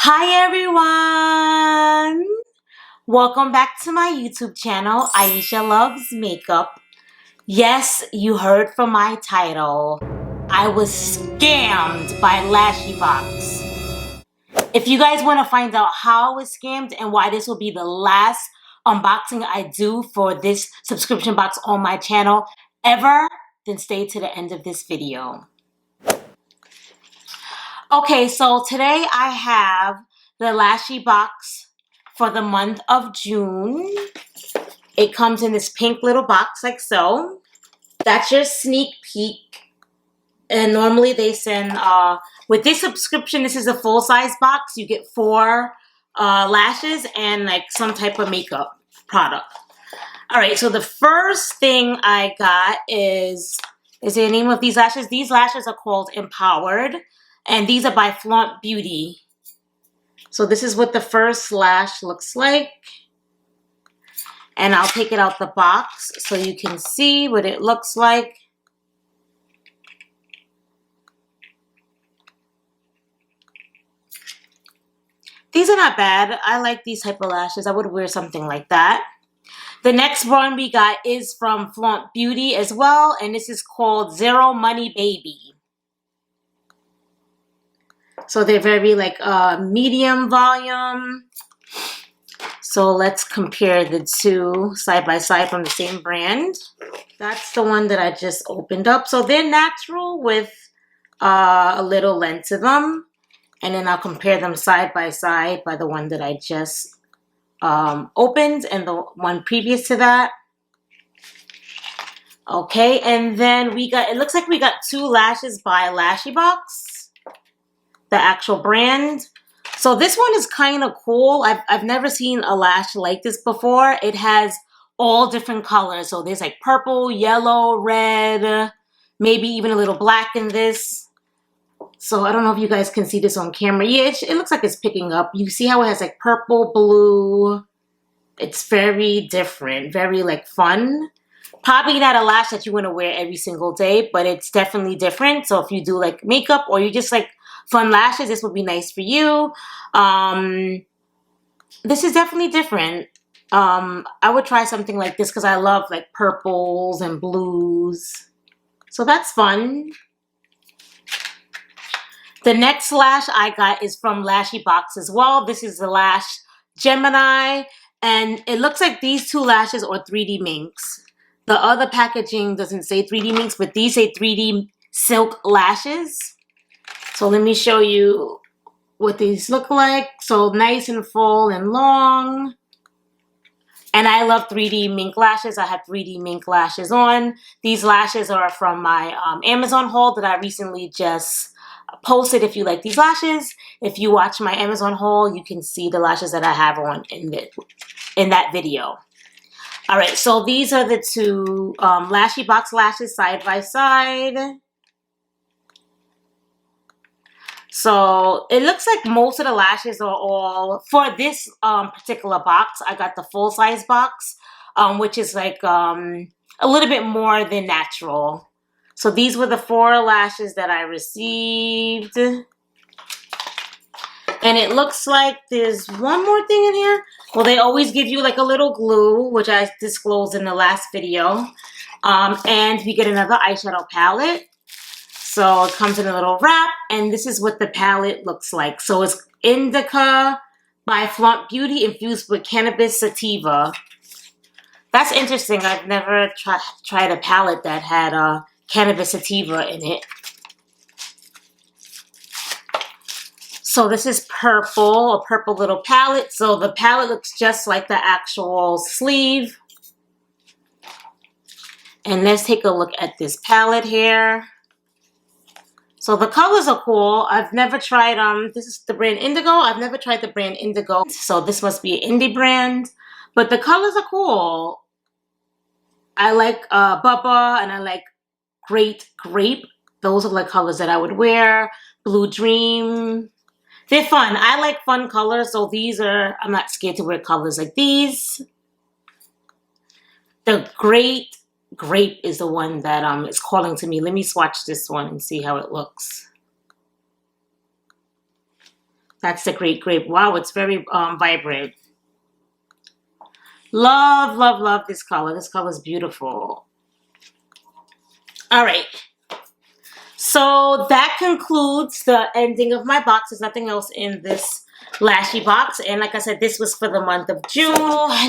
Hi everyone! Welcome back to my YouTube channel, Aisha Loves Makeup. Yes, you heard from my title. I was scammed by Lashybox. If you guys want to find out how I was scammed and why this will be the last unboxing I do for this subscription box on my channel ever, then stay to the end of this video. Okay, so today I have the Lashybox for the month of June. It comes in this pink little box like so. That's your sneak peek. And normally they send, with this subscription, this is a full-size box. You get 4 lashes and like some type of makeup product. All right, so the first thing I got is the name of these lashes. These lashes are called Empowered. And these are by Flaunt Beauty. So this is what the first lash looks like. And I'll take it out the box so you can see what it looks like. These are not bad. I like these type of lashes. I would wear something like that. The next one we got is from Flaunt Beauty as well. And this is called Zero Money Baby. So they're very like medium volume. So let's compare the two side by side from the same brand. That's the one that I just opened up. So they're natural with a little length to them. And then I'll compare them side by side by the one that I just opened and the one previous to that. Okay, and then we got, it looks like we got 2 lashes by Lashybox. The actual brand. So this one is kind of cool. I've never seen a lash like this before. It has all different colors. So there's like purple, yellow, red, maybe even a little black in this. So I don't know if you guys can see this on camera. Yeah, it looks like it's picking up. You see how it has like purple, blue. It's very different, very like fun. Probably not a lash that you want to wear every single day, but it's definitely different. So if you do like makeup or you just like fun lashes, this would be nice for you. This is definitely different. I would try something like this because I love like purples and blues. So that's fun. The next lash I got is from Lashybox as well. This is the lash Gemini. And it looks like these 2 lashes are 3D minks. The other packaging doesn't say 3D minks, but these say 3D silk lashes. So let me show you what these look like. So nice and full and long. And I love 3D mink lashes. I have 3D mink lashes on. These lashes are from my Amazon haul that I recently just posted. If you like these lashes, if you watch my Amazon haul, you can see the lashes that I have on in that video. All right, so these are the 2 Lashybox lashes side by side. So it looks like most of the lashes are all, for this particular box, I got the full size box, which is like a little bit more than natural. So these were the 4 lashes that I received. And it looks like there's one more thing in here. Well, they always give you like a little glue, which I disclosed in the last video. And we get another eyeshadow palette. So it comes in a little wrap, and this is what the palette looks like. So it's Indica by Flaunt Beauty infused with cannabis sativa. That's interesting. I've never tried a palette that had cannabis sativa in it. So this is purple, a purple little palette. So the palette looks just like the actual sleeve. And let's take a look at this palette here. So the colors are cool. I've never tried, this is the brand Indigo. I've never tried the brand Indigo. So this must be an indie brand. But the colors are cool. I like Bubba and I like Great Grape. Those are like colors that I would wear. Blue Dream. They're fun. I like fun colors. So these are, I'm not scared to wear colors like these. The Great Grape is the one that is calling to me. Let me swatch this one and see how it looks. That's the great grape. Wow, it's very vibrant. Love, love, love this color. This color is beautiful. All right. So that concludes the ending of my box. There's nothing else in this Lashy box. And like I said, this was for the month of June.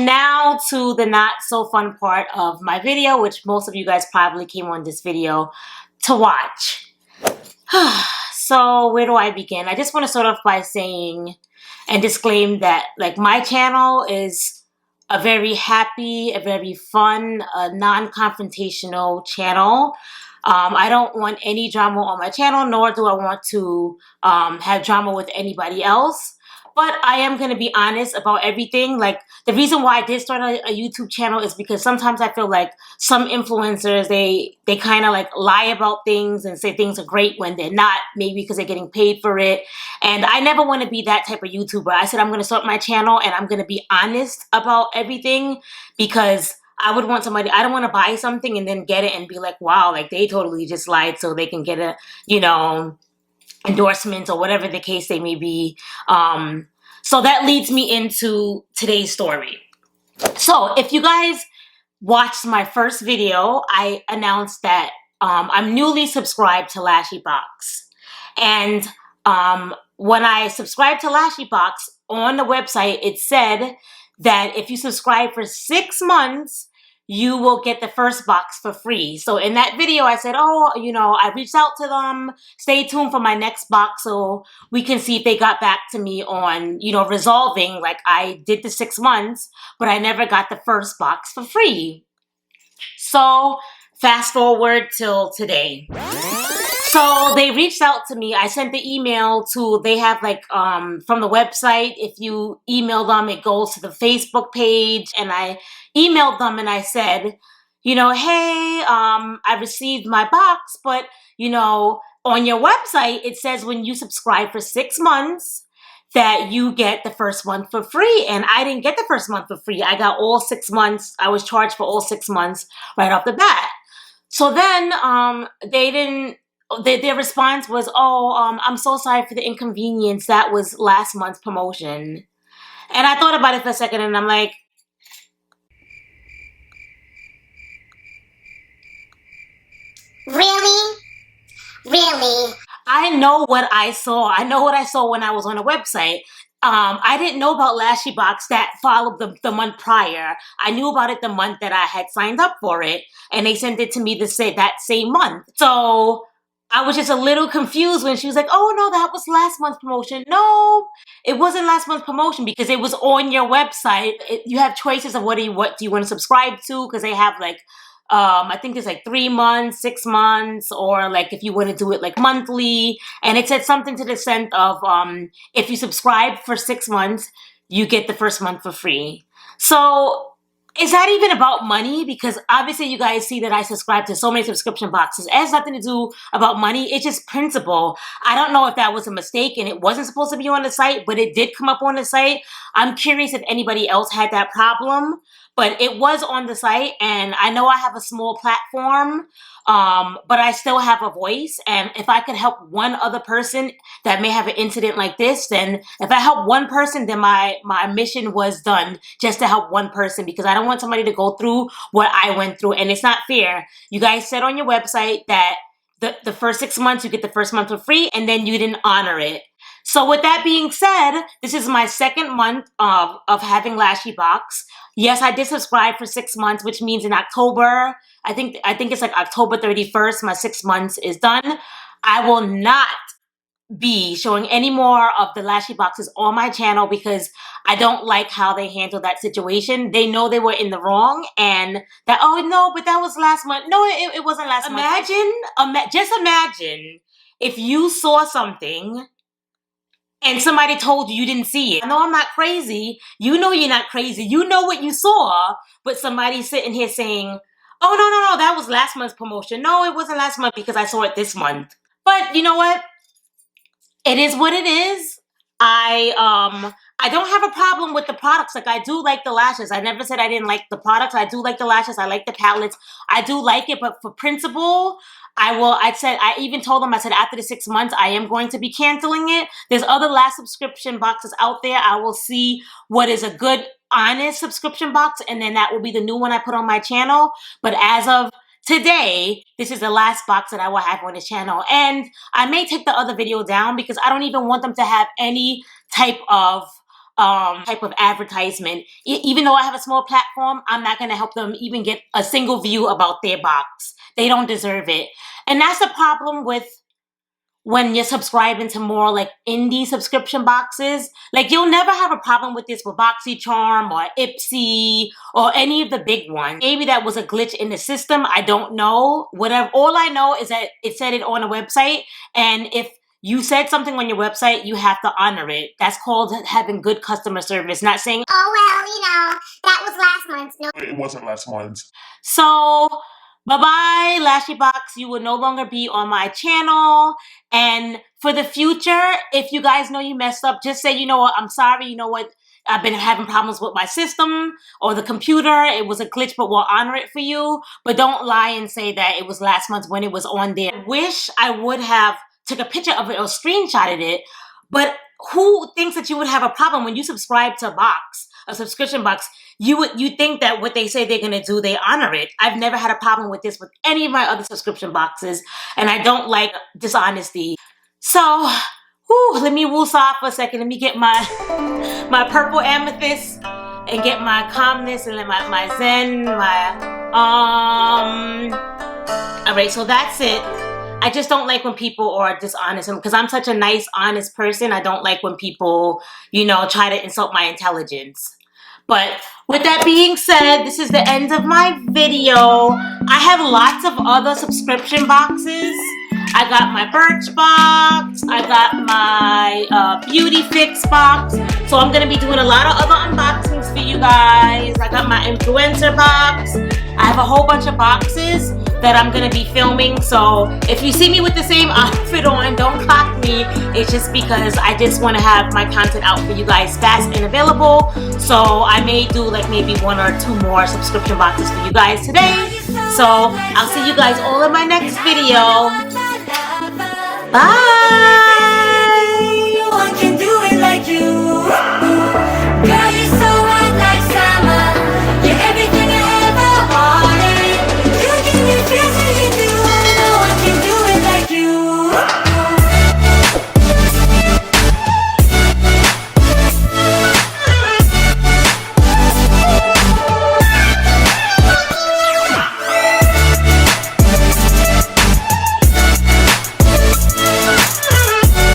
Now to the not so fun part of my video, which most of you guys probably came on this video to watch. So where do I begin? I just want to start off by saying and disclaim that like my channel is a very happy, a very fun, non-confrontational channel. I don't want any drama on my channel, nor do I want to have drama with anybody else. But I am going to be honest about everything. Like, the reason why I did start a YouTube channel is because sometimes I feel like some influencers, they kind of like lie about things and say things are great when they're not, maybe because they're getting paid for it. And I never want to be that type of YouTuber. I said I'm going to start my channel and I'm going to be honest about everything, because I would want somebody, I don't want to buy something and then get it and be like, wow, like they totally just lied so they can get a, you know, endorsements or whatever the case they may be. So that leads me into today's story. So if you guys watched my first video, I announced that I'm newly subscribed to Lashybox. And when I subscribed to Lashybox on the website, it said that if you subscribe for 6 months, you will get the first box for free. So in that video, I said, oh, you know, I reached out to them. Stay tuned for my next box so we can see if they got back to me on, you know, resolving. Like, I did the 6 months, but I never got the first box for free. So fast forward till today. So they reached out to me. I sent the email to, they have like, from the website, if you email them, it goes to the Facebook page. And I emailed them and I said, you know, hey, I received my box, but, you know, on your website, it says when you subscribe for 6 months that you get the first month for free. And I didn't get the first month for free. I got all 6 months. I was charged for all 6 months right off the bat. So then they didn't, their response was, oh, I'm so sorry for the inconvenience. That was last month's promotion. And I thought about it for a second and I'm like, really? Really? I know what I saw. I know what I saw when I was on the website. I didn't know about Lashybox that followed the month prior. I knew about it the month that I had signed up for it, and they sent it to me that same month. So I was just a little confused when she was like, oh, no, that was last month's promotion. No, it wasn't last month's promotion because it was on your website. You have choices of what do you want to subscribe to, because they have like, I think it's like 3 months, 6 months, or like if you want to do it like monthly. And it said something to the extent of, if you subscribe for 6 months, you get the first month for free. So is that even about money? Because obviously you guys see that I subscribe to so many subscription boxes. It has nothing to do about money. It's just principle. I don't know if that was a mistake and it wasn't supposed to be on the site, but it did come up on the site. I'm curious if anybody else had that problem, but it was on the site. And I know I have a small platform, but I still have a voice. And if I could help one other person that may have an incident like this, then if I help one person, then my mission was done, just to help one person, because I don't want somebody to go through what I went through. And it's not fair. You guys said on your website that the first 6 months, you get the first month for free, and then you didn't honor it. So with that being said, this is my 2nd month of having Lashybox. Yes, I did subscribe for 6 months, which means in October, I think it's like October 31st, my 6 months is done. I will not be showing any more of the Lashyboxes on my channel because I don't like how they handled that situation. They know they were in the wrong, and that, oh no, but that was last month. No, it wasn't last month. Just imagine if you saw something and somebody told you you didn't see it. I know I'm not crazy. You know you're not crazy. You know what you saw, but somebody's sitting here saying, oh, no, that was last month's promotion. No, it wasn't last month because I saw it this month. But you know what? It is what it is. I I don't have a problem with the products. Like, I do like the lashes. I never said I didn't like the products. I do like the lashes. I like the palettes. I do like it, but for principle, I even told them, I said, after the 6 months, I am going to be canceling it. There's other lash subscription boxes out there. I will see what is a good, honest subscription box, and then that will be the new one I put on my channel. But as of today, this is the last box that I will have on this channel. And I may take the other video down because I don't even want them to have any type of advertisement. Even though I have a small platform, I'm not going to help them even get a single view about their box. They don't deserve it. And that's the problem with when you're subscribing to more like indie subscription boxes. Like, you'll never have a problem with this with BoxyCharm or Ipsy or any of the big ones. Maybe that was a glitch in the system. I don't know. Whatever. All I know is that it said it on a website, and if you said something on your website, you have to honor it. That's called having good customer service, not saying, oh, well, that was last month. No, it wasn't last month. So, bye-bye, Lashybox. You will no longer be on my channel. And for the future, if you guys know you messed up, just say, you know what, I'm sorry, you know what, I've been having problems with my system or the computer. It was a glitch, but we'll honor it for you. But don't lie and say that it was last month when it was on there. I wish I would have took a picture of it or screenshotted it, but who thinks that you would have a problem when you subscribe to a subscription box? You think that what they say they're gonna do, they honor it. I've never had a problem with this with any of my other subscription boxes, and I don't like dishonesty. So, let me woosah for a second. Let me get my purple amethyst and get my calmness and my zen, all right, so that's it. I just don't like when people are dishonest, because I'm such a nice, honest person. I don't like when people, try to insult my intelligence. But with that being said, this is the end of my video. I have lots of other subscription boxes. I got my Birch box. I got my Beauty Fix box. So I'm going to be doing a lot of other unboxings for you guys. I got my influencer box. I have a whole bunch of boxes that I'm going to be filming. So if you see me with the same outfit on, don't clock me. It's just because I just want to have my content out for you guys fast and available. So I may do like maybe 1 or 2 more subscription boxes for you guys today. So I'll see you guys all in my next video. Bye!